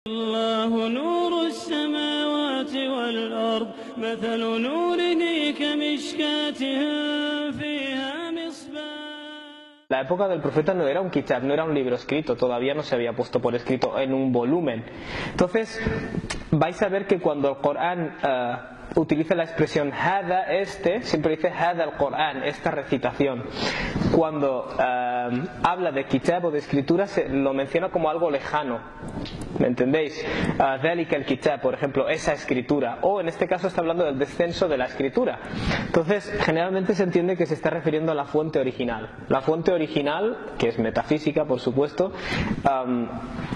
الله نور السماوات والأرض مثل نوره كمشكاة فيها مصباح. La época del profeta no era un kitab, no era un libro escrito, todavía no se había puesto por escrito en un volumen. Entonces, vais a ver que cuando el Corán utiliza la expresión hada, siempre dice hada el Corán, esta recitación. Cuando habla de kitab o de escritura, lo menciona como algo lejano. ¿Me entendéis? Dhalika el kitab, por ejemplo, esa escritura. O en este caso está hablando del descenso de la escritura. Entonces, generalmente se entiende que se está refiriendo a la fuente original. La fuente original, que es metafísica, por supuesto,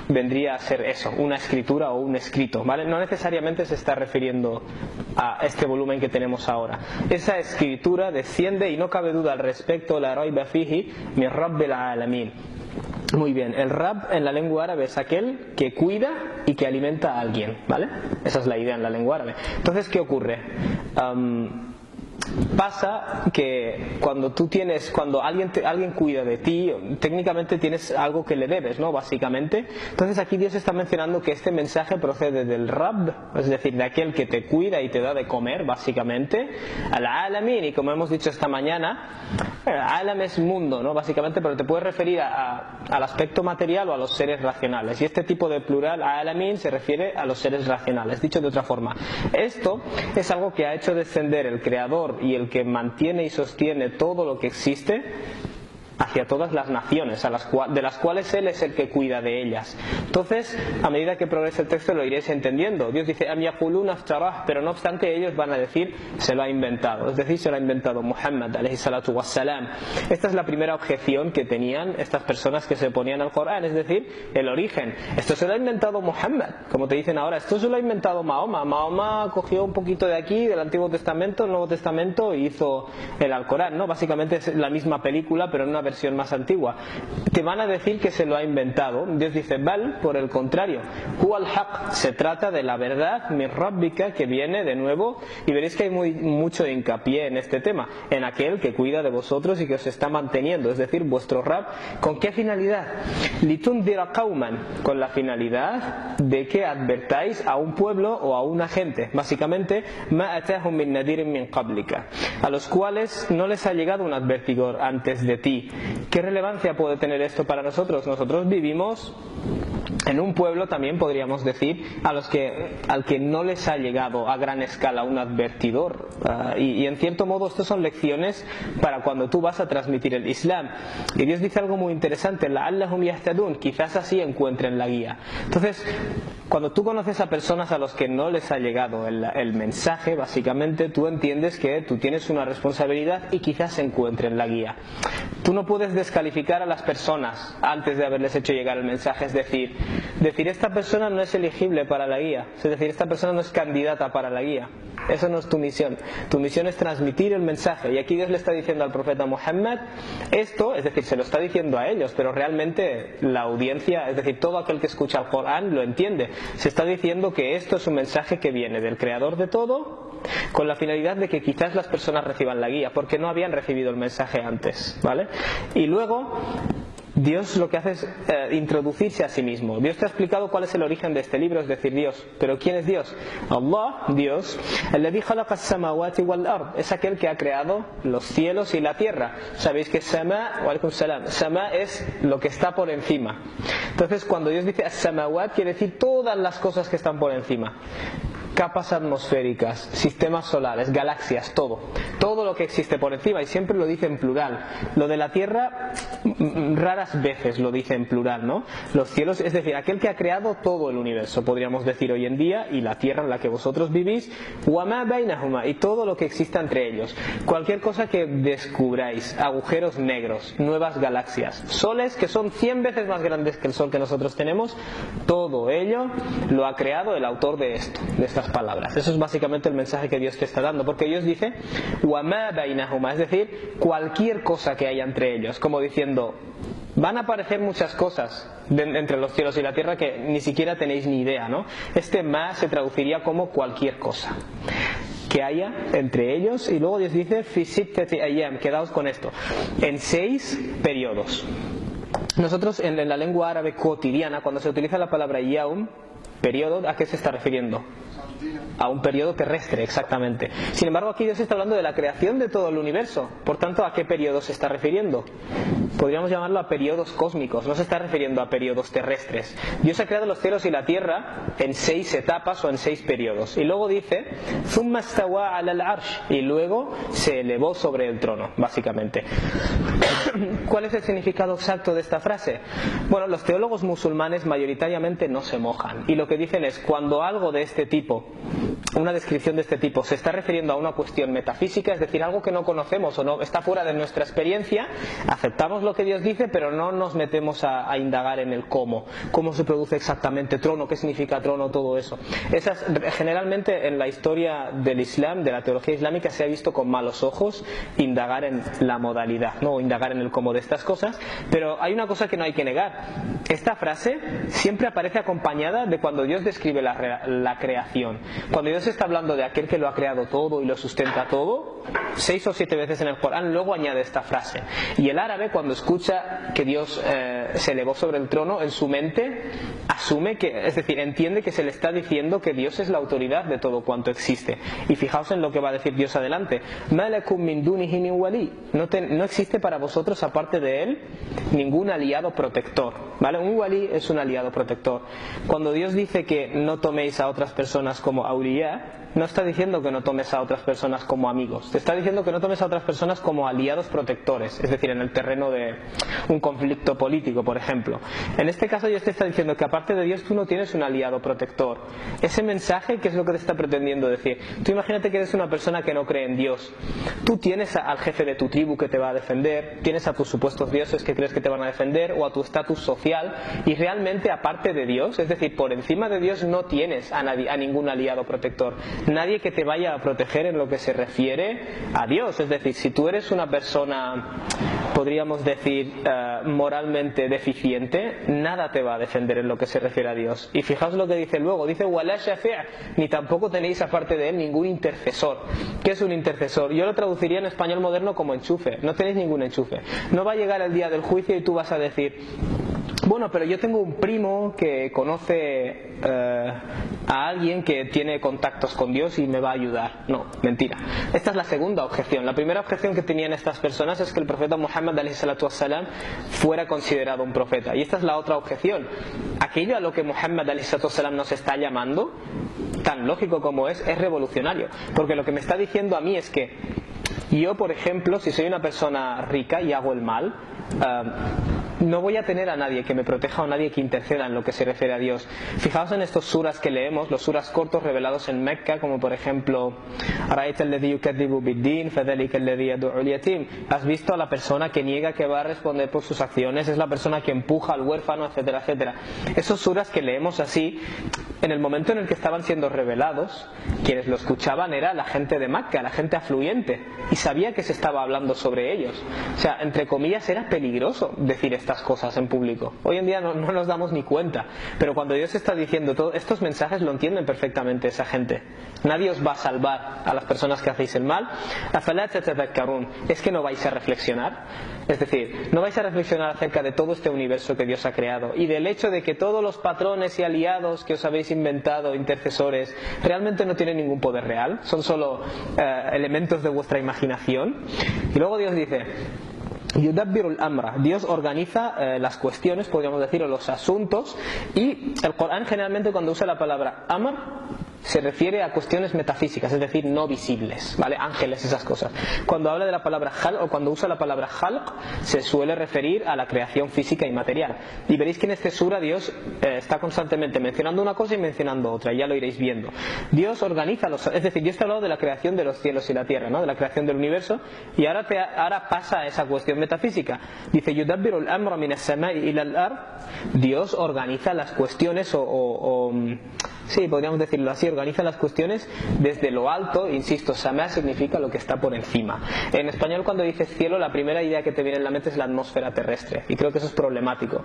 vendría a ser eso, una escritura o un escrito, ¿vale? No necesariamente se está refiriendo a este volumen que tenemos ahora. Esa escritura desciende, y no cabe duda al respecto, la raiba fihi min rabbil alamin. Muy bien, el Rabb en la lengua árabe es aquel que cuida y que alimenta a alguien, ¿vale? Esa es la idea en la lengua árabe. Entonces, ¿qué ocurre? Pasa que cuando alguien cuida de ti, técnicamente tienes algo que le debes, ¿no? Básicamente. Entonces aquí Dios está mencionando que este mensaje procede del Rabb, es decir, de aquel que te cuida y te da de comer, básicamente, al alamin, y como hemos dicho esta mañana, alam es mundo, ¿no? Básicamente, pero te puedes referir al aspecto material o a los seres racionales, y este tipo de plural, alamin, se refiere a los seres racionales. Dicho de otra forma, esto es algo que ha hecho descender el Creador y el que mantiene y sostiene todo lo que existe hacia todas las naciones, de las cuales Él es el que cuida de ellas. Entonces, a medida que progrese el texto lo iréis entendiendo. Dios dice, Am yaquluna iftarah, pero no obstante ellos van a decir, se lo ha inventado. Es decir, se lo ha inventado Muhammad, alayhi salatu wassalam. Esta es la primera objeción que tenían estas personas que se oponían al Corán, es decir, el origen. Esto se lo ha inventado Muhammad, como te dicen ahora, esto se lo ha inventado Mahoma. Mahoma cogió un poquito de aquí, del Antiguo Testamento, el Nuevo Testamento, y hizo el Alcorán, ¿no? Básicamente es la misma película, pero en una versión más antigua. Te van a decir que se lo ha inventado. Dios dice, bal, por el contrario, huwa al-haq, se trata de la verdad, min rabbika, que viene de nuevo, y veréis que hay mucho hincapié en este tema, en aquel que cuida de vosotros y que os está manteniendo, es decir, vuestro Rabb. ¿Con qué finalidad? Litundira qauman, con la finalidad de que advertáis a un pueblo o a una gente, básicamente, ma atahum min nadirin min qablika, a los cuales no les ha llegado un advertidor antes de ti. ¿Qué relevancia puede tener esto para nosotros? Nosotros vivimos en un pueblo, también podríamos decir, al que no les ha llegado a gran escala un advertidor, y en cierto modo estas son lecciones para cuando tú vas a transmitir el Islam. Y Dios dice algo muy interesante, la'allahum yahtadun, quizás así encuentren la guía. Entonces, cuando tú conoces a personas a los que no les ha llegado el mensaje, básicamente tú entiendes que tú tienes una responsabilidad y quizás encuentren la guía. Tú no puedes descalificar a las personas antes de haberles hecho llegar el mensaje, es decir, esta persona no es elegible para la guía, es decir, esta persona no es candidata para la guía. Eso no es tu misión. Tu misión es transmitir el mensaje, y aquí Dios le está diciendo al profeta Muhammad esto, es decir, se lo está diciendo a ellos, pero realmente la audiencia, es decir, todo aquel que escucha el Corán lo entiende. Se está diciendo que esto es un mensaje que viene del Creador de todo, con la finalidad de que quizás las personas reciban la guía, porque no habían recibido el mensaje antes, ¿vale? Y luego Dios lo que hace es introducirse a sí mismo. Dios te ha explicado cuál es el origen de este libro, es decir, Dios. ¿Pero quién es Dios? Allah, Dios, alladhi khalaqa as-samawati wal ard, es aquel que ha creado los cielos y la tierra. Sabéis que sama, wa alaikum salam, sama es lo que está por encima. Entonces, cuando Dios dice as-samawat, quiere decir todas las cosas que están por encima. Capas atmosféricas, sistemas solares, galaxias, todo lo que existe por encima, y siempre lo dice en plural. Lo de la tierra raras veces lo dice en plural, ¿no? Los cielos, es decir, aquel que ha creado todo el universo, podríamos decir hoy en día, y la tierra en la que vosotros vivís, wa ma bainahuma, y todo lo que exista entre ellos. Cualquier cosa que descubráis, agujeros negros, nuevas galaxias, soles que son 100 veces más grandes que el sol que nosotros tenemos, todo ello lo ha creado el autor de esto, de estas palabras. Eso es básicamente el mensaje que Dios te está dando, porque Dios dice wa ma bainahuma, es decir, cualquier cosa que haya entre ellos, como diciendo, van a aparecer muchas cosas entre los cielos y la tierra que ni siquiera tenéis ni idea, ¿no? Este ma se traduciría como cualquier cosa que haya entre ellos, y luego Dios dice fi sittati ayyam, quedaos con esto, en 6 periodos. Nosotros en la lengua árabe cotidiana, cuando se utiliza la palabra yaum, ¿Periodo a qué se está refiriendo? A un periodo terrestre, exactamente. Sin embargo, aquí Dios está hablando de la creación de todo el universo. Por tanto, ¿a qué periodo se está refiriendo? Podríamos llamarlo a periodos cósmicos. No se está refiriendo a periodos terrestres. Dios ha creado los cielos y la tierra en 6 etapas o en 6 periodos. Y luego dice ثُمَّ اسْتَوَى عَلَى الْعَرْشِ, y luego se elevó sobre el trono, básicamente. ¿Cuál es el significado exacto de esta frase? Bueno, los teólogos musulmanes mayoritariamente no se mojan. Y lo que dicen es, cuando algo de este tipo, una descripción de este tipo, se está refiriendo a una cuestión metafísica, es decir, algo que no conocemos o no está fuera de nuestra experiencia, aceptamos lo que Dios dice, pero no nos metemos a indagar en el cómo se produce exactamente trono, qué significa trono, todo eso. Generalmente en la historia del Islam, de la teología islámica, se ha visto con malos ojos indagar en la modalidad, no indagar en el cómo de estas cosas, pero hay una cosa que no hay que negar. Esta frase siempre aparece acompañada de cuando Dios describe la creación. Cuando Dios está hablando de aquel que lo ha creado todo y lo sustenta todo, 6 o 7 veces en el Corán, luego añade esta frase. Y el árabe, cuando escucha que Dios se elevó sobre el trono, en su mente asume que, es decir, entiende que se le está diciendo que Dios es la autoridad de todo cuanto existe. Y fijaos en lo que va a decir Dios adelante: مَا لَكُمْ مِنْ دُونِهِ مِنْ وَلِيٍّ, no existe para vosotros aparte de él ningún aliado protector, ¿vale? Un wali es un aliado protector. Cuando Dios dice que no toméis a otras personas como awliya, no está diciendo que no tomes a otras personas como amigos, te está diciendo que no tomes a otras personas como aliados protectores, es decir, en el terreno de un conflicto político, por ejemplo. En este caso Dios te está diciendo que aparte de Dios tú no tienes un aliado protector. Ese mensaje, ¿qué es lo que te está pretendiendo decir? Tú imagínate que eres una persona que no cree en Dios. Tú tienes al jefe de tu tribu que te va a defender, tienes a tus supuestos dioses que crees que te van a defender, o a tu estatus social, y realmente aparte de Dios, es decir, por encima de Dios, no tienes a ningún aliado protector. Nadie que te vaya a proteger en lo que se refiere a Dios. Es decir, si tú eres una persona, podríamos decir, moralmente deficiente, nada te va a defender en lo que se refiere a Dios. Y fijaos lo que dice luego, dice wala shafi', ni tampoco tenéis aparte de él ningún intercesor. ¿Qué es un intercesor? Yo lo traduciría en español moderno como enchufe. No tenéis ningún enchufe. No va a llegar el día del juicio y tú vas a decir: bueno, pero yo tengo un primo que conoce a alguien que tiene contactos con Dios y me va a ayudar. No, mentira. Esta es la segunda objeción. La primera objeción que tenían estas personas es que el profeta Muhammad ﷺ fuera considerado un profeta. Y esta es la otra objeción. Aquello a lo que Muhammad ﷺ nos está llamando, tan lógico como es revolucionario. Porque lo que me está diciendo a mí es que yo, por ejemplo, si soy una persona rica y hago el mal, no voy a tener a nadie que me proteja o nadie que interceda en lo que se refiere a Dios. Fijaos en estos suras que leemos, los suras cortos revelados en Mecca, como por ejemplo ¿has visto a la persona que niega que va a responder por sus acciones? Es la persona que empuja al huérfano, etcétera, etcétera. Esos suras que leemos así, en el momento en el que estaban siendo revelados, quienes lo escuchaban era la gente de Mecca, la gente afluyente, y sabía que se estaba hablando sobre ellos. O sea, entre comillas, era peligroso decir estas cosas en público. Hoy en día no nos damos ni cuenta, pero cuando Dios está diciendo todos estos mensajes, lo entienden perfectamente esa gente. Nadie os va a salvar a las personas que hacéis el mal. ¿Afalá tatadhakkarun? ¿Es que no vais a reflexionar? Es decir, no vais a reflexionar acerca de todo este universo que Dios ha creado y del hecho de que todos los patrones y aliados que os habéis inventado, intercesores, realmente no tienen ningún poder real, son solo elementos de vuestra imaginación. Y luego Dios dice: Yudabbiru al-amra, Dios organiza las cuestiones, podríamos decir, o los asuntos, y el Corán generalmente cuando usa la palabra amr se refiere a cuestiones metafísicas, es decir, no visibles, ¿vale? Ángeles, esas cosas. Cuando habla de la palabra khalq o cuando usa la palabra khalq, se suele referir a la creación física y material. Y veréis que en este sura Dios está constantemente mencionando una cosa y mencionando otra, y ya lo iréis viendo. Dios organiza es decir, Dios te ha hablado de la creación de los cielos y la tierra, ¿no? De la creación del universo, y ahora pasa a esa cuestión metafísica. Dice: Yudabbiru al-amra min as-sama'i ila al-ard. Dios organiza las cuestiones sí, podríamos decirlo así, organiza las cuestiones desde lo alto. Insisto, Samá significa lo que está por encima. En español, cuando dices cielo, la primera idea que te viene en la mente es la atmósfera terrestre, y creo que eso es problemático.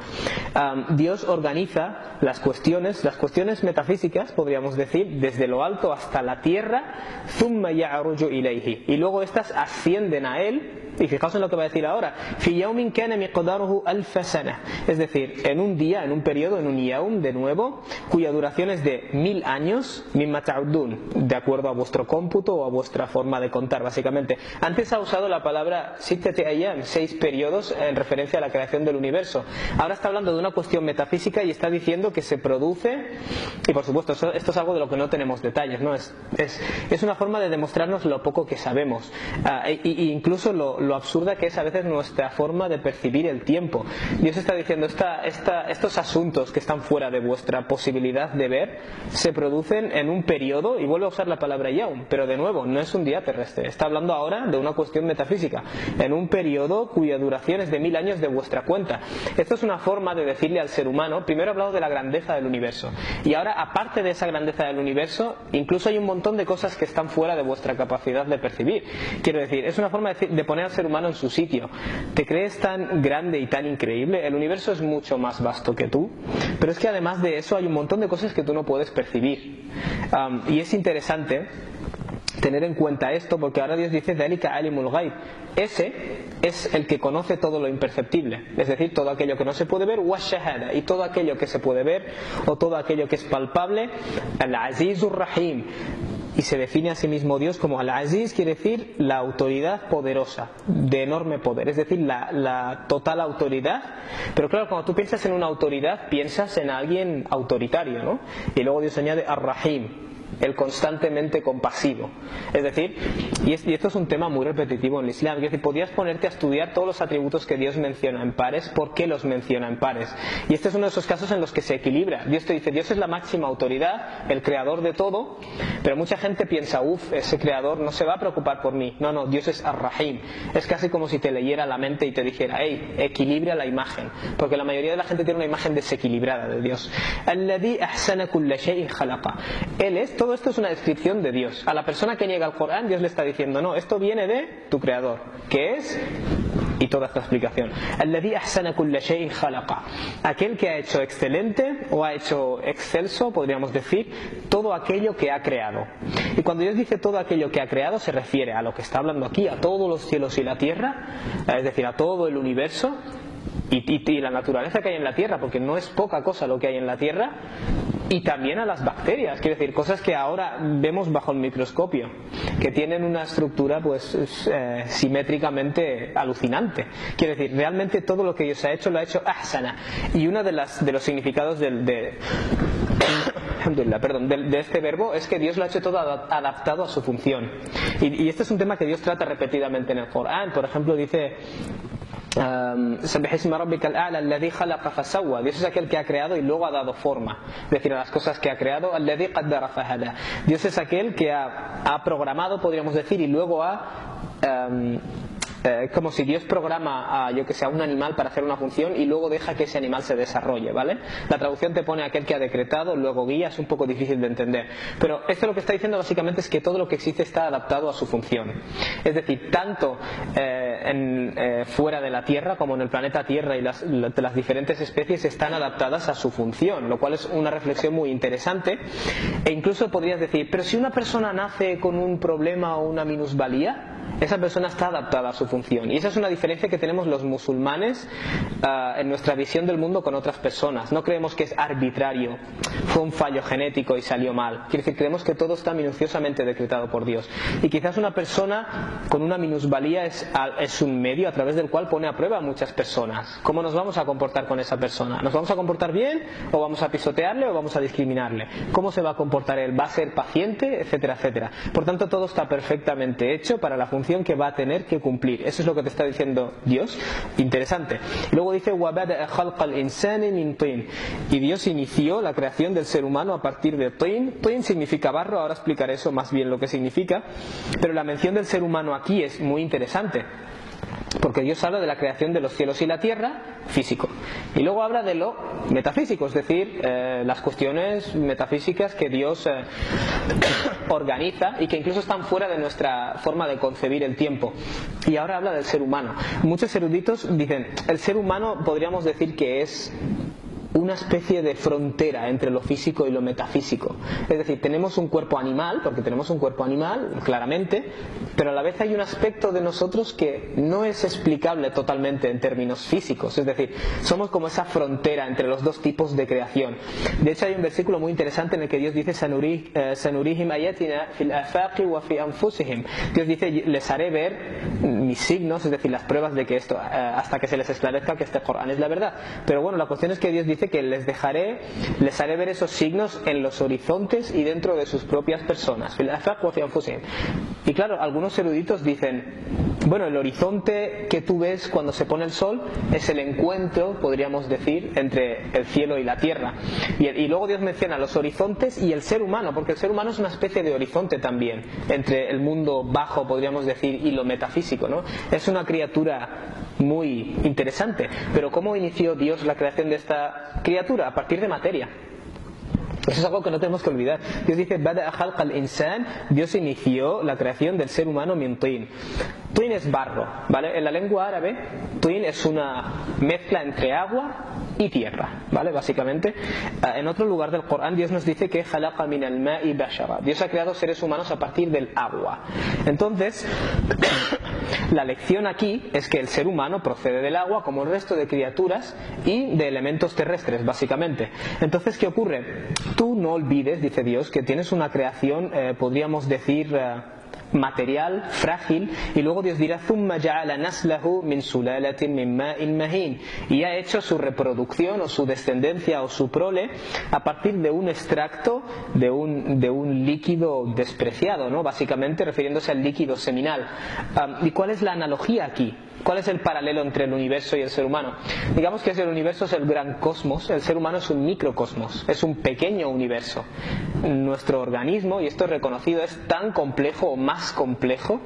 Dios organiza las cuestiones metafísicas, podríamos decir, desde lo alto hasta la tierra, thumma ya'ruju ilayhi, y luego estas ascienden a él. Y fijaos en lo que va a decir ahora, fi yawmin kana miqdaruhu alf sana, es decir, en un día, en un periodo, en un yaum, de nuevo, cuya duración es de 1000 años, mimma ta'uddun, de acuerdo a vuestro cómputo o a vuestra forma de contar, básicamente. Antes ha usado la palabra sittati ayyam, 6 periodos, en referencia a la creación del universo. Ahora está hablando de una cuestión metafísica y está diciendo que se produce, y por supuesto esto es algo de lo que no tenemos detalles, ¿no? Es una forma de demostrarnos lo poco que sabemos, y incluso lo absurda que es a veces nuestra forma de percibir el tiempo. Dios está diciendo, estos asuntos que están fuera de vuestra posibilidad de ver se producen en un periodo, y vuelvo a usar la palabra yaum, pero de nuevo no es un día terrestre, está hablando ahora de una cuestión metafísica, en un periodo cuya duración es de 1000 años de vuestra cuenta. Esto es una forma de decirle al ser humano, primero he hablado de la grandeza del universo, y ahora, aparte de esa grandeza del universo, incluso hay un montón de cosas que están fuera de vuestra capacidad de percibir. Quiero decir, es una forma de poner al ser humano en su sitio. ¿Te crees tan grande y tan increíble? El universo es mucho más vasto que tú, pero es que además de eso hay un montón de cosas que tú no puedes percibir. Y es interesante tener en cuenta esto, porque ahora Dios dice Dhalika alimul ghaib, ese es el que conoce todo lo imperceptible, es decir, todo aquello que no se puede ver, washahada, y todo aquello que se puede ver o todo aquello que es palpable, al-azizur rahim. Y se define a sí mismo Dios como Al-Aziz, quiere decir la autoridad poderosa, de enorme poder, es decir, la total autoridad. Pero claro, cuando tú piensas en una autoridad, piensas en alguien autoritario, ¿no? Y luego Dios añade Ar-Rahim, el constantemente compasivo. Es decir, y esto es un tema muy repetitivo en el Islam, es decir, podrías ponerte a estudiar todos los atributos que Dios menciona en pares, por qué los menciona en pares. Y este es uno de esos casos en los que se equilibra. Dios te dice, Dios es la máxima autoridad, el creador de todo, pero mucha gente piensa, ese creador no se va a preocupar por mí. No, Dios es Ar-Rahim. Es casi como si te leyera la mente y te dijera, equilibra la imagen, porque la mayoría de la gente tiene una imagen desequilibrada de Dios. Alladhi ahsana kulla shay'in khalaqa. Él es, todo esto es una descripción de Dios. A la persona que niega al Corán, Dios le está diciendo, no, esto viene de tu creador, que es, y toda esta explicación, alladhi ahsana kulla shay'in khalaqa, aquel que ha hecho excelente o ha hecho excelso, podríamos decir, todo aquello que ha creado. Y cuando Dios dice todo aquello que ha creado, se refiere a lo que está hablando aquí, a todos los cielos y la tierra, es decir, a todo el universo y la naturaleza que hay en la tierra, porque no es poca cosa lo que hay en la tierra, y también a las bacterias, quiero decir, cosas que ahora vemos bajo el microscopio, que tienen una estructura pues simétricamente alucinante. Quiero decir, realmente todo lo que Dios ha hecho lo ha hecho ahsana. Y uno de los significados de este verbo es que Dios lo ha hecho todo adaptado a su función. Y este es un tema que Dios trata repetidamente en el Corán. Por ejemplo, dice Dios es aquel que ha creado y luego ha dado forma, es decir, a las cosas que ha creado. Dios es aquel que ha programado, podríamos decir, y luego como si Dios programa a un animal para hacer una función y luego deja que ese animal se desarrolle, ¿vale? La traducción te pone aquel que ha decretado, luego guía, es un poco difícil de entender, pero esto lo que está diciendo básicamente es que todo lo que existe está adaptado a su función. Es decir, tanto fuera de la Tierra como en el planeta Tierra, y las diferentes especies están adaptadas a su función, lo cual es una reflexión muy interesante. E incluso podrías decir, pero si una persona nace con un problema o una minusvalía, esa persona está adaptada a su función. Y esa es una diferencia que tenemos los musulmanes en nuestra visión del mundo con otras personas. No creemos que es arbitrario, fue un fallo genético y salió mal. Quiere decir, creemos que todo está minuciosamente decretado por Dios. Y quizás una persona con una minusvalía es un medio a través del cual pone a prueba a muchas personas. ¿Cómo nos vamos a comportar con esa persona? ¿Nos vamos a comportar bien o vamos a pisotearle o vamos a discriminarle? ¿Cómo se va a comportar él? ¿Va a ser paciente? Etcétera, etcétera. Por tanto, todo está perfectamente hecho para la función que va a tener que cumplir. Eso es lo que te está diciendo Dios. Interesante. Luego dice وَبَدَأَ خَلْقَ الْإِنسَانِ مِنْ طِينٍ, y Dios inició la creación del ser humano a partir de tin. Tin significa barro, ahora explicaré eso más bien lo que significa, pero la mención del ser humano aquí es muy interesante, Porque Dios habla de la creación de los cielos y la tierra, físico. Y luego habla de lo metafísico, es decir, las cuestiones metafísicas que Dios organiza y que incluso están fuera de nuestra forma de concebir el tiempo. Y ahora habla del ser humano. Muchos eruditos dicen, el ser humano podríamos decir que es una especie de frontera entre lo físico y lo metafísico. Es decir, tenemos un cuerpo animal, porque tenemos un cuerpo animal, claramente, pero a la vez hay un aspecto de nosotros que no es explicable totalmente en términos físicos. Es decir, somos como esa frontera entre los dos tipos de creación. De hecho, hay un versículo muy interesante en el que Dios dice sanurihim ayatina fil afaqi wa fi anfusihim. Dios dice, les haré ver mis signos, es decir, las pruebas de que esto, hasta que se les esclarezca que este Corán es la verdad. Pero bueno, la cuestión es que Dios dice que les haré ver esos signos en los horizontes y dentro de sus propias personas. Y claro, algunos eruditos dicen, bueno, el horizonte que tú ves cuando se pone el sol es el encuentro, podríamos decir, entre el cielo y la tierra. Y luego Dios menciona los horizontes y el ser humano, porque el ser humano es una especie de horizonte también entre el mundo bajo, podríamos decir, y lo metafísico, ¿no? Es una criatura muy interesante. Pero ¿cómo inició Dios la creación de esta criatura? A partir de materia. Eso es algo que no tenemos que olvidar. Dios dice, Bada'a khalqa al-insan, Dios inició la creación del ser humano min tin. Tin es barro, ¿vale? En la lengua árabe, tin es una mezcla entre agua y tierra, ¿vale? Básicamente. En otro lugar del Corán Dios nos dice que khalaqa min al-ma'i bashara. Dios ha creado seres humanos a partir del agua. Entonces, la lección aquí es que el ser humano procede del agua como el resto de criaturas y de elementos terrestres, básicamente. Entonces, ¿qué ocurre? Tú no olvides, dice Dios, que tienes una creación, podríamos decir, material, frágil, y luego Dios dirá ثُمَّ جَعَلَ نَسْلَهُ مِنْ سُلَالَةٍ مِنْ مَاءٍ مَهِينٍ, y ha hecho su reproducción o su descendencia o su prole a partir de un extracto de un líquido despreciado, ¿no? Básicamente refiriéndose al líquido seminal. ¿Y cuál es la analogía aquí? ¿Cuál es el paralelo entre el universo y el ser humano? Digamos que el universo es el gran cosmos, el ser humano es un microcosmos, es un pequeño universo. Nuestro organismo, y esto es reconocido, es tan complejo o más complejo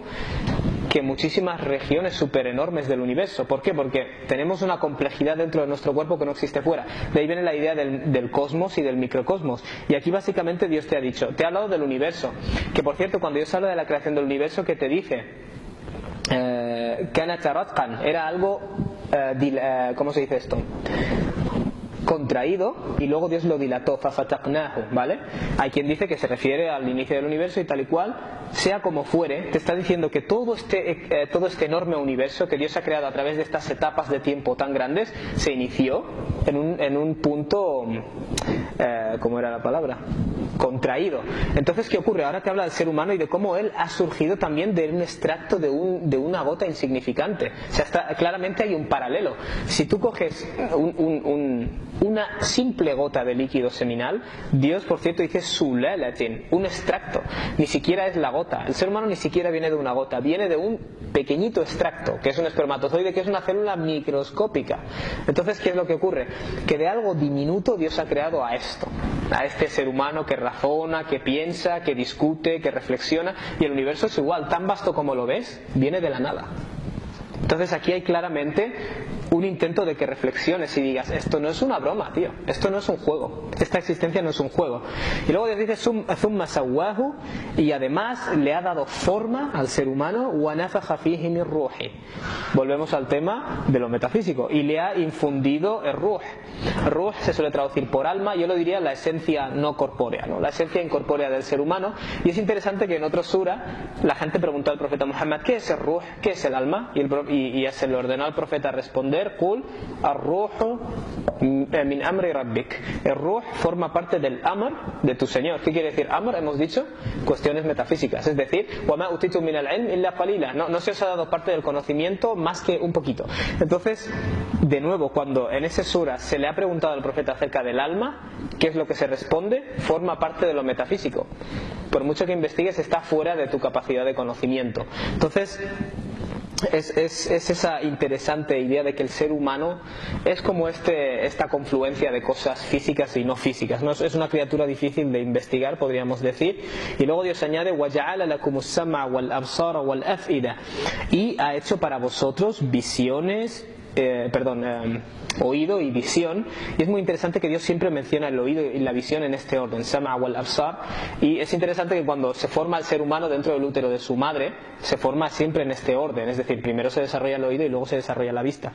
que muchísimas regiones súper enormes del universo. ¿Por qué? Porque tenemos una complejidad dentro de nuestro cuerpo que no existe fuera. De ahí viene la idea del cosmos y del microcosmos. Y aquí básicamente Dios te ha dicho, te ha hablado del universo. Que por cierto, cuando Dios habla de la creación del universo, ¿qué te dice? Era algo, ¿cómo se dice esto? Contraído, y luego Dios lo dilató, ¿vale? Hay quien dice que se refiere al inicio del universo y tal y cual, sea como fuere, te está diciendo que todo este enorme universo que Dios ha creado a través de estas etapas de tiempo tan grandes se inició en un punto, ¿cómo era la palabra? Contraído. Entonces, ¿qué ocurre? Ahora te habla del ser humano y de cómo él ha surgido también de un extracto de una gota insignificante. O sea, claramente hay un paralelo. Si tú coges una simple gota de líquido seminal, Dios, por cierto, dice sulalatin, un extracto. Ni siquiera es la gota. El ser humano ni siquiera viene de una gota, viene de un pequeñito extracto, que es un espermatozoide, que es una célula microscópica. Entonces, ¿qué es lo que ocurre? Que de algo diminuto Dios ha creado a esto, a este ser humano que razona, que piensa, que discute, que reflexiona, y el universo es igual, tan vasto como lo ves, viene de la nada. Entonces aquí hay claramente un intento de que reflexiones y digas, esto no es una broma, tío, esto no es un juego, esta existencia no es un juego. Y luego Dios dice ثُمَّ سَوَّاهُ, y además le ha dado forma al ser humano, وَنَفَخَ فِيهِ مِنْ رُوحِهِ. Volvemos al tema de lo metafísico, y le ha infundido el ruh. Ruh se suele traducir por alma, yo lo diría la esencia no corpórea, ¿no? La esencia incorpórea del ser humano. Y es interesante que en otro sura la gente preguntó al profeta Muhammad, ¿qué es el ruh? ¿Qué es el alma? Y se le ordenó al profeta responder, Qul ar-ruhu min amri rabbik. El ruh forma parte del amr de tu Señor. ¿Qué quiere decir amr? Hemos dicho cuestiones metafísicas, es decir, وَمَا أُوتِيتُم مِنَ الْعِلْمِ إِلَّا قَلِيلًا. No se os ha dado parte del conocimiento más que un poquito. Entonces, de nuevo, cuando en ese sura se le ha preguntado al profeta acerca del alma, ¿qué es lo que se responde? Forma parte de lo metafísico. Por mucho que investigues, está fuera de tu capacidad de conocimiento. Entonces, es esa interesante idea de que el ser humano es como esta confluencia de cosas físicas y no físicas, ¿no? Es una criatura difícil de investigar, podríamos decir. Y luego Dios añade وَجَعَلَ لَكُمُ السَّمْعَ وَالْأَبْصَارَ وَالْأَفْئِدَةَ, y ha hecho para vosotros visiones, oído y visión. Y es muy interesante que Dios siempre menciona el oído y la visión en este orden, Sama wal Absar. Y es interesante que cuando se forma el ser humano dentro del útero de su madre, se forma siempre en este orden, es decir, primero se desarrolla el oído y luego se desarrolla la vista.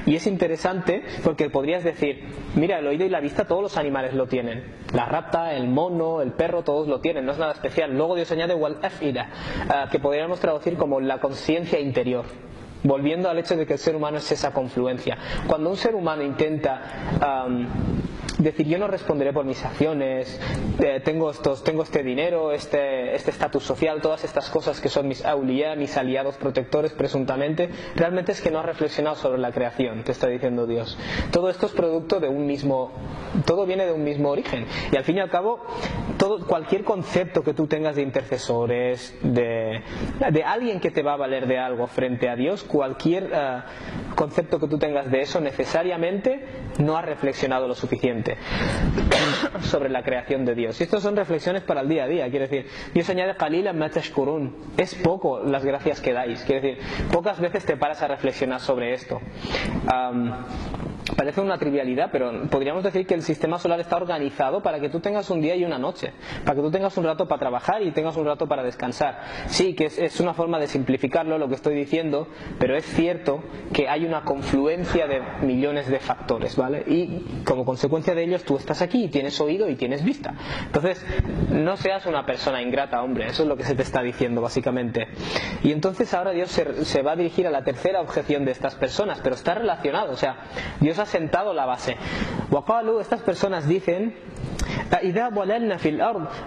Y es interesante porque podrías decir, mira, el oído y la vista todos los animales lo tienen, la rata, el mono, el perro, todos lo tienen, no es nada especial. Luego Dios añade wal afida, que podríamos traducir como la conciencia interior, volviendo al hecho de que el ser humano es esa confluencia. Cuando un ser humano intenta decir, yo no responderé por mis acciones, tengo este dinero, este estatus social, todas estas cosas que son mis awliya, mis aliados protectores presuntamente, realmente es que no has reflexionado sobre la creación, te está diciendo Dios. Todo esto es producto de un mismo, todo viene de un mismo origen, y al fin y al cabo cualquier concepto que tú tengas de intercesores, de alguien que te va a valer de algo frente a Dios, cualquier concepto que tú tengas de eso, necesariamente no has reflexionado lo suficiente sobre la creación de Dios. Y estas son reflexiones para el día a día. Quiere decir, Dios añade qalilan ma tashkurun, es poco las gracias que dais. Quiere decir, pocas veces te paras a reflexionar sobre esto. Parece una trivialidad, pero podríamos decir que el sistema solar está organizado para que tú tengas un día y una noche, para que tú tengas un rato para trabajar y tengas un rato para descansar. Sí, que es una forma de simplificarlo lo que estoy diciendo, pero es cierto que hay una confluencia de millones de factores, ¿vale? Y como consecuencia de ellos tú estás aquí y tienes oído y tienes vista. Entonces, no seas una persona ingrata, hombre, eso es lo que se te está diciendo básicamente. Y entonces ahora Dios se va a dirigir a la tercera objeción de estas personas, pero está relacionado, o sea, Dios ha sentado la base. Waqalu, estas personas dicen,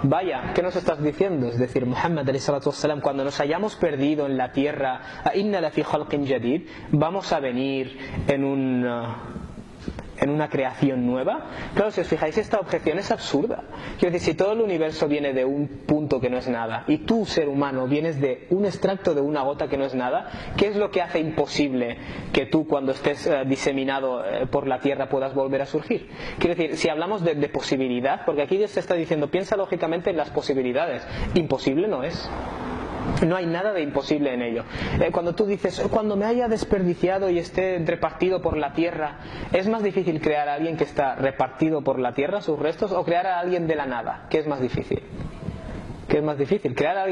vaya, ¿qué nos estás diciendo? Es decir, Muhammad ﷺ, cuando nos hayamos perdido en la tierra, vamos a venir en una creación nueva. Claro, si os fijáis, esta objeción es absurda. Quiero decir, si todo el universo viene de un punto que no es nada y tú, ser humano, vienes de un extracto de una gota que no es nada, ¿qué es lo que hace imposible que tú, cuando estés diseminado por la tierra, puedas volver a surgir? Quiero decir, si hablamos de posibilidad, porque aquí Dios te está diciendo, piensa lógicamente en las posibilidades. Imposible no es. No hay nada de imposible en ello. Cuando tú dices, cuando me haya desperdiciado y esté repartido por la tierra, ¿es más difícil crear a alguien que está repartido por la tierra, sus restos, o crear a alguien de la nada? ¿Qué es más difícil? ¿Qué es más difícil? Crear a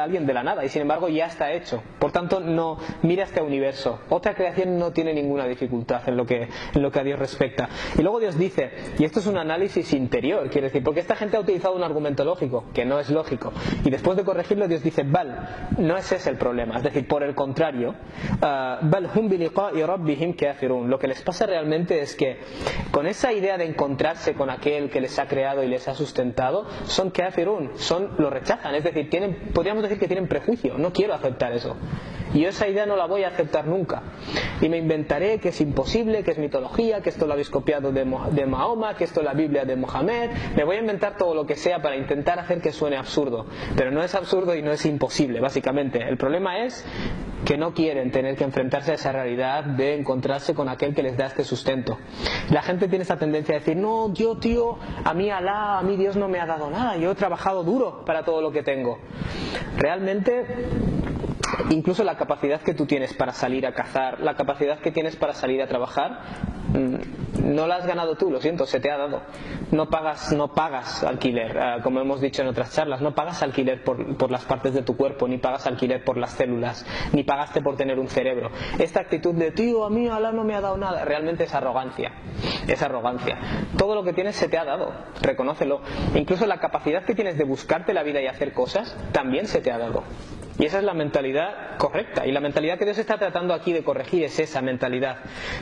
alguien de la nada, y sin embargo ya está hecho. Por tanto, no mira este universo. Otra creación no tiene ninguna dificultad en lo que a Dios respecta. Y luego Dios dice, y esto es un análisis interior, quiere decir, porque esta gente ha utilizado un argumento lógico, que no es lógico, y después de corregirlo Dios dice, bal, no ese es el problema, es decir, por el contrario, bal hum bi liqa'i rabbihim kafirun. Lo que les pasa realmente es que con esa idea de encontrarse con aquel que les ha creado y les ha sustentado, son kafirun, lo rechazan, es decir, podríamos decir que tienen prejuicio, no quiero aceptar eso. Y yo esa idea no la voy a aceptar nunca. Y me inventaré que es imposible, que es mitología, que esto lo habéis copiado de Mahoma, que esto es la Biblia de Mohammed. Me voy a inventar todo lo que sea para intentar hacer que suene absurdo. Pero no es absurdo y no es imposible, básicamente. El problema es que no quieren tener que enfrentarse a esa realidad de encontrarse con aquel que les da este sustento. La gente tiene esta tendencia a decir, no, tío, a mí Alá, a mí Dios no me ha dado nada, yo he trabajado duro para todo lo que tengo. Realmente, incluso la capacidad que tú tienes para salir a cazar, la capacidad que tienes para salir a trabajar, no la has ganado tú, lo siento, se te ha dado. No pagas alquiler, como hemos dicho en otras charlas, no pagas alquiler por las partes de tu cuerpo, ni pagas alquiler por las células, ni pagaste por tener un cerebro. Esta actitud de, tío, a mí Alá no me ha dado nada, realmente es arrogancia. Es arrogancia. Todo lo que tienes se te ha dado, reconócelo. Incluso la capacidad que tienes de buscarte la vida y hacer cosas, también se te ha dado. Y esa es la mentalidad correcta. Y la mentalidad que Dios está tratando aquí de corregir es esa mentalidad.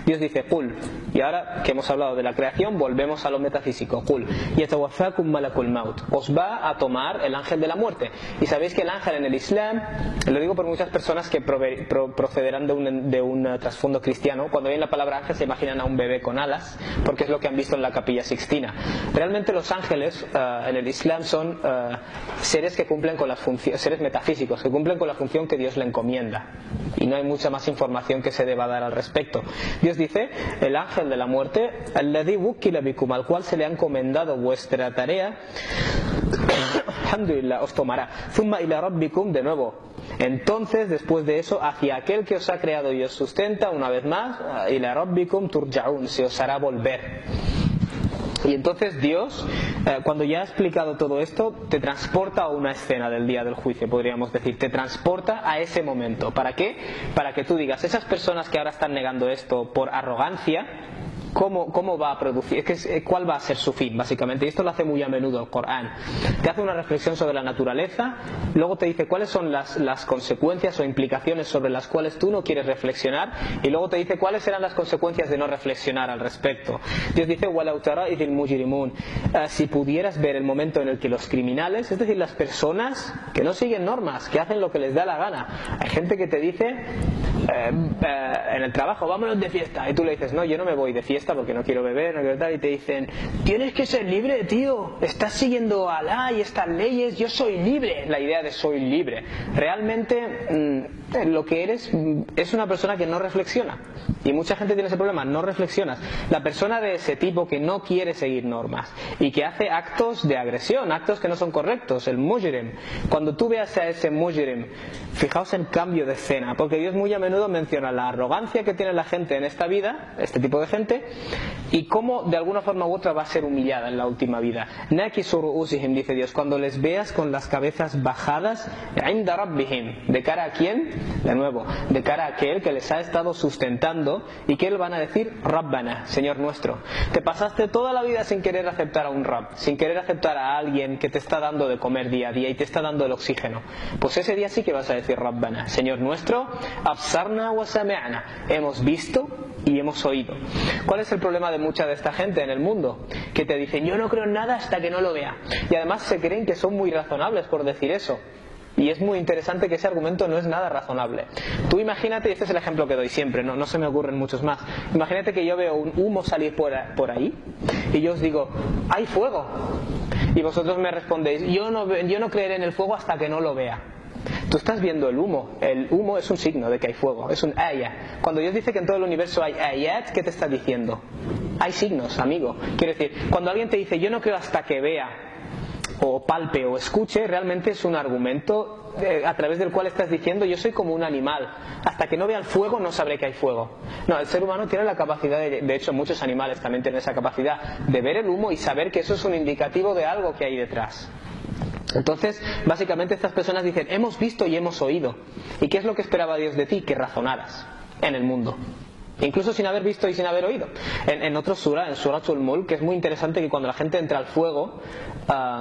Dios dice, Qul. Y ahora que hemos hablado de la creación, volvemos a lo metafísico. Qul. Yatawaffakum malakul maut. Os va a tomar el ángel de la muerte. Y sabéis que el ángel en el Islam, lo digo por muchas personas que procederán de un trasfondo cristiano, cuando ven la palabra ángel se imaginan a un bebé con alas, porque es lo que han visto en la Capilla Sixtina. Realmente los ángeles en el Islam son seres que cumplen con las funciones, seres metafísicos, que cumplen cumplen con la función que Dios le encomienda. Y no hay mucha más información que se deba dar al respecto. Dios dice, el ángel de la muerte, alladhi wukila bikum, al cual se le ha encomendado vuestra tarea, alhamdulillah, os tomará. Thumma ila rabbikum, de nuevo. Entonces, después de eso, hacia aquel que os ha creado y os sustenta, una vez más, ila rabbikum turja'un, se os hará volver. Y entonces Dios, cuando ya ha explicado todo esto, te transporta a una escena del día del juicio, podríamos decir. Te transporta a ese momento. ¿Para qué? Para que tú digas, esas personas que ahora están negando esto por arrogancia, ¿cómo va a producir? ¿Cuál va a ser su fin, básicamente? Y esto lo hace muy a menudo el Corán. Te hace una reflexión sobre la naturaleza, luego te dice cuáles son las consecuencias o implicaciones sobre las cuales tú no quieres reflexionar, y luego te dice cuáles serán las consecuencias de no reflexionar al respecto. Dios dice, وَلَوْ تَرَى إِذِ الْمُجْرِمُونَ, si pudieras ver el momento en el que los criminales, es decir, las personas que no siguen normas, que hacen lo que les da la gana. Hay gente que te dice en el trabajo, vámonos de fiesta, y tú le dices, no, yo no me voy de fiesta porque no quiero beber, no quiero tal, y te dicen, tienes que ser libre, tío, estás siguiendo a Alá y estas leyes, yo soy libre. La idea de soy libre, realmente lo que eres es una persona que no reflexiona, y mucha gente tiene ese problema, no reflexionas. La persona de ese tipo que no quiere seguir normas y que hace actos de agresión, actos que no son correctos, el mujrim, cuando tú veas a ese mujrim, fijaos en cambio de escena, porque Dios muy a menudo menciona la arrogancia que tiene la gente en esta vida, este tipo de gente, y cómo de alguna forma u otra va a ser humillada en la última vida. Nakisu ru'usihim, dice Dios, cuando les veas con las cabezas bajadas, inda rabbihim, ¿de cara a quién? De nuevo, de cara a aquel que les ha estado sustentando, y que él van a decir, Rabbana, Señor nuestro. Te pasaste toda la vida sin querer aceptar a un Rabb, sin querer aceptar a alguien que te está dando de comer día a día y te está dando el oxígeno. Pues ese día sí que vas a decir Rabbana, Señor nuestro, absarna wa sami'na, hemos visto y hemos oído. ¿Cuál es el problema de mucha de esta gente en el mundo? Que te dicen, yo no creo en nada hasta que no lo vea. Y además se creen que son muy razonables por decir eso. Y es muy interesante que ese argumento no es nada razonable. Tú imagínate, y este es el ejemplo que doy siempre, no se me ocurren muchos más. Imagínate que yo veo un humo salir por ahí y yo os digo, hay fuego. Y vosotros me respondéis, yo no creeré en el fuego hasta que no lo vea. Tú estás viendo el humo. El humo es un signo de que hay fuego, es un ayah. Cuando Dios dice que en todo el universo hay ayat, ¿qué te está diciendo? Hay signos, amigo. Quiere decir, cuando alguien te dice, yo no creo hasta que vea, o palpe o escuche, realmente es un argumento a través del cual estás diciendo, yo soy como un animal, hasta que no vea el fuego no sabré que hay fuego. No, el ser humano tiene la capacidad, de hecho muchos animales también tienen esa capacidad de ver el humo y saber que eso es un indicativo de algo que hay detrás. Entonces, básicamente estas personas dicen, hemos visto y hemos oído. ¿Y qué es lo que esperaba Dios de ti? Que razonaras en el mundo, incluso sin haber visto y sin haber oído. En otro sura, en Suratul Mulk, que es muy interesante, que cuando la gente entra al fuego,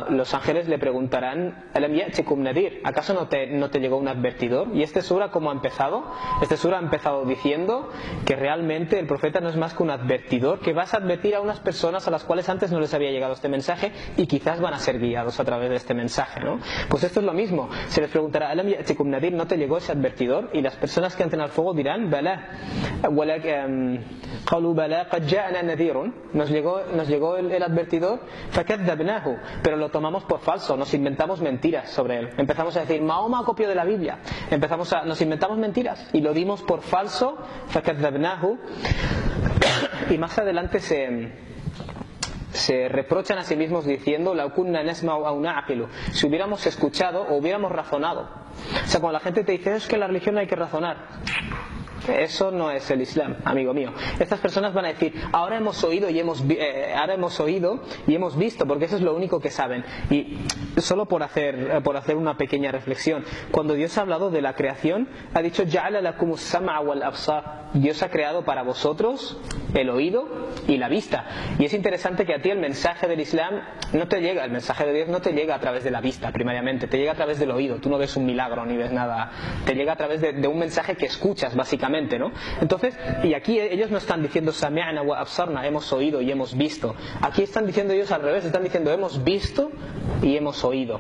los ángeles le preguntarán, Alam ya'tikum nadir, ¿acaso no te llegó un advertidor? Y este sura, ¿cómo ha empezado? Este sura ha empezado diciendo que realmente el profeta no es más que un advertidor, que vas a advertir a unas personas a las cuales antes no les había llegado este mensaje y quizás van a ser guiados a través de este mensaje, ¿no? Pues esto es lo mismo, se les preguntará, Alam ya'tikum nadir, ¿no te llegó ese advertidor? Y las personas que entren al fuego dirán, Bala, قالوا بلى قد جاءنا نذير, nos llegó el advertidor, فكذبناه, pero lo tomamos por falso, nos inventamos mentiras sobre él. Empezamos a decir, Mahoma copió de la Biblia, nos inventamos mentiras y lo dimos por falso, فكذبناه. Y más adelante se reprochan a sí mismos diciendo, لو كنا نسمع أو نعقل, si hubiéramos escuchado o hubiéramos razonado. O sea, cuando la gente te dice, es que en la religión no hay que razonar, eso no es el Islam, amigo mío. Estas personas van a decir, ahora hemos oído y hemos visto, porque eso es lo único que saben. Y solo por hacer una pequeña reflexión, cuando Dios ha hablado de la creación, ha dicho, Ja'ala lakumus sam'a wal absar, Dios ha creado para vosotros el oído y la vista. Y es interesante que a ti el mensaje del Islam no te llega, el mensaje de Dios no te llega a través de la vista primariamente, te llega a través del oído. Tú no ves un milagro ni ves nada, te llega a través de un mensaje que escuchas básicamente, ¿no? Entonces, y aquí ellos no están diciendo sami'na wa absarna, hemos oído y hemos visto. Aquí están diciendo ellos al revés, están diciendo hemos visto y hemos oído.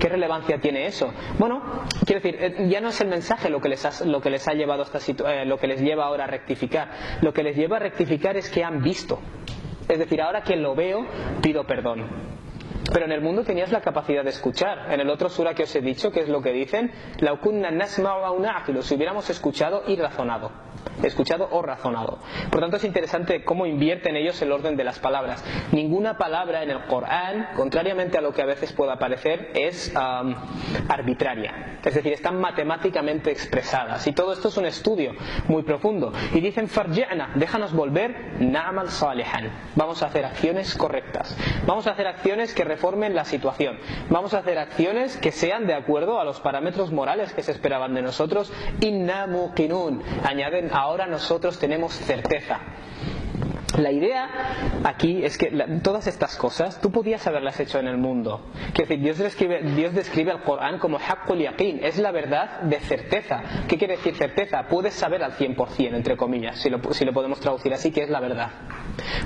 ¿Qué relevancia tiene eso? Bueno, quiero decir, ya no es el mensaje lo que les ha llevado a esta lo que les lleva ahora a rectificar. Lo que les lleva a rectificar es que han visto. Es decir, ahora que lo veo, pido perdón. pero en el mundo tenías la capacidad de escuchar. En el otro sura que os he dicho, que es lo que dicen, "Law kunna nasma'u aw na'qilu", si hubiéramos escuchado y razonado. Escuchado o razonado. Por tanto, es interesante cómo invierten ellos el orden de las palabras. Ninguna palabra en el Corán, contrariamente a lo que a veces pueda parecer, es arbitraria. Es decir, están matemáticamente expresadas. Y todo esto es un estudio muy profundo. Y dicen, "Farji'na", déjanos volver, "na'mal salihan". Vamos a hacer acciones correctas. Vamos a hacer acciones que reformen la situación. Vamos a hacer acciones que sean de acuerdo a los parámetros morales que se esperaban de nosotros. "Inna muqinun", añaden, ahora nosotros tenemos certeza. La idea aquí es que todas estas cosas tú podías haberlas hecho en el mundo. Quiero decir, Dios describe al Corán como haqqul yaqin, es la verdad de certeza. ¿Qué quiere decir certeza? Puedes saber al 100%, entre comillas, si lo podemos traducir así, que es la verdad.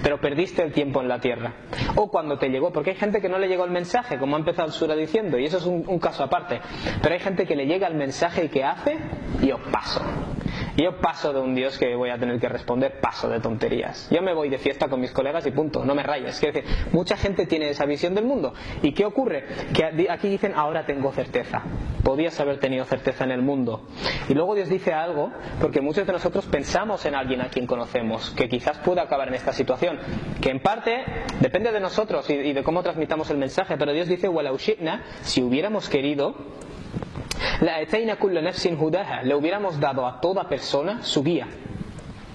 Pero perdiste el tiempo en la tierra. O cuando te llegó, porque hay gente que no le llegó el mensaje, como ha empezado el sura diciendo, y eso es un caso aparte. Pero hay gente que le llega el mensaje y ¿qué hace? Yo paso de un Dios que voy a tener que responder, paso de tonterías. Yo me voy de fiesta con mis colegas y punto, no me rayes. Quiero decir, mucha gente tiene esa visión del mundo. ¿Y qué ocurre? Que aquí dicen, ahora tengo certeza. Podías haber tenido certeza en el mundo. Y luego Dios dice algo, porque muchos de nosotros pensamos en alguien a quien conocemos, que quizás pueda acabar en esta situación, que en parte depende de nosotros y de cómo transmitamos el mensaje, pero Dios dice, "Walau shi'na", si hubiéramos querido, "la atayna kulla nafsin hudaha", le hubiéramos dado a toda persona su guía.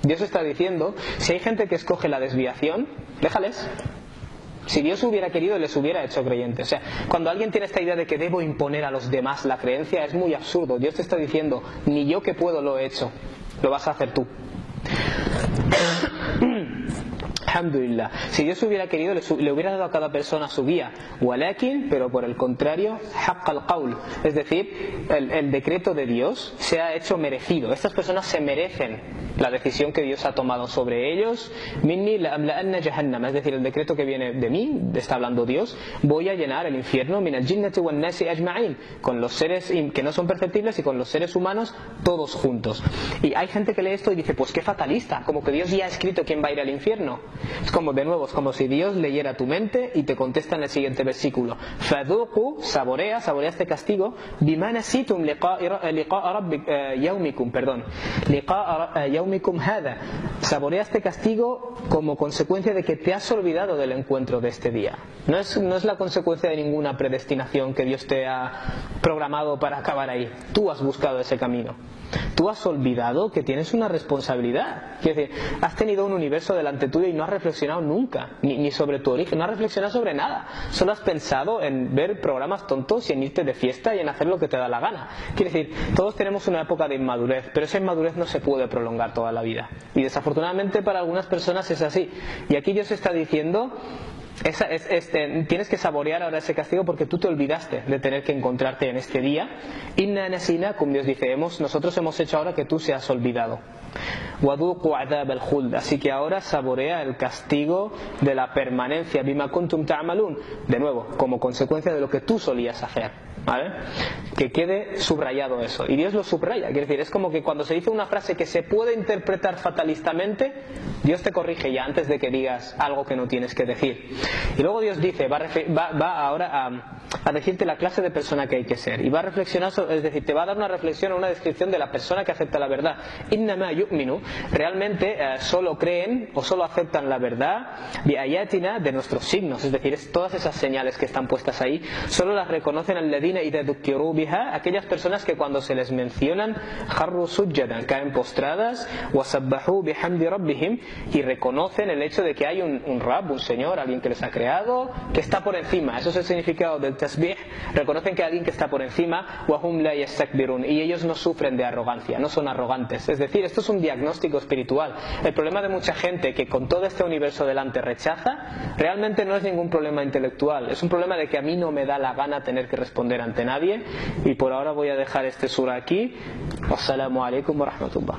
Dios está diciendo, si hay gente que escoge la desviación, déjales. Si Dios hubiera querido, les hubiera hecho creyentes. O sea, cuando alguien tiene esta idea de que debo imponer a los demás la creencia, es muy absurdo. Dios te está diciendo, ni yo que puedo lo he hecho, lo vas a hacer tú. Alhamdulillah. Si Dios hubiera querido, le hubiera dado a cada persona su guía. Walakin, pero por el contrario, haqqal qawl. Es decir, el decreto de Dios se ha hecho merecido. Estas personas se merecen la decisión que Dios ha tomado sobre ellos. Minni la'amla'anna jahannam. Es decir, el decreto que viene de mí, está hablando Dios, voy a llenar el infierno min al-jinnati wan-nasi ajma'in, con los seres que no son perceptibles y con los seres humanos todos juntos. Y hay gente que lee esto y dice, pues qué fatalista, como que Dios ya ha escrito quién va a ir al infierno. Es como, de nuevo, es como si Dios leyera tu mente y te contesta en el siguiente versículo, "Fadhuqu", saborea este castigo, "bima nasitum liqa'a rabbik yawmikum", perdón, liqa'a yawmikum hada, saborea este castigo como consecuencia de que te has olvidado del encuentro de este día. No es la consecuencia de ninguna predestinación que Dios te ha programado para acabar ahí. Tú has buscado ese camino. Tú has olvidado que tienes una responsabilidad. Es decir, has tenido un universo delante tuyo y no has reflexionado nunca, ni sobre tu origen, no has reflexionado sobre nada. Solo has pensado en ver programas tontos y en irte de fiesta y en hacer lo que te da la gana. Quiere decir, todos tenemos una época de inmadurez, pero esa inmadurez no se puede prolongar toda la vida. Y desafortunadamente para algunas personas es así. Y aquí Dios está diciendo, tienes que saborear ahora ese castigo porque tú te olvidaste de tener que encontrarte en este día. Inna nasina, como Dios dice, nosotros hemos hecho ahora que tú seas olvidado. Waduqu adab al-khuld, así que ahora saborea el castigo de la permanencia, bima kuntum ta'malun, de nuevo, como consecuencia de lo que tú solías hacer. ¿Vale? Que quede subrayado eso. Y Dios lo subraya. Quiere decir, es como que cuando se dice una frase que se puede interpretar fatalistamente, Dios te corrige ya antes de que digas algo que no tienes que decir. Y luego Dios dice, va ahora a decirte la clase de persona que hay que ser. Y va a reflexionar, es decir, te va a dar una reflexión o una descripción de la persona que acepta la verdad. Innama yu'minu, realmente solo creen o solo aceptan la verdad bi ayatina, de nuestros signos. Es decir, todas esas señales que están puestas ahí, solo las reconocen alladina idha dhukiru biha, aquellas personas que cuando se les mencionan kharru sujjadan, caen postradas, wa sabbahu bihamdi rabbihim, y reconocen el hecho de que hay un Rabb, un Señor, alguien que les ha creado, que está por encima. Eso es el significado del tasbih. Reconocen que hay alguien que está por encima, wa hum la yastakbirun, y ellos no sufren de arrogancia, no son arrogantes. Es decir, esto es un diagnóstico espiritual. El problema de mucha gente que con todo este universo delante rechaza, realmente no es ningún problema intelectual, es un problema de que a mí no me da la gana tener que responder ante nadie. Y por ahora voy a dejar este sura aquí. Wassalamu alaikum wa rahmatullah.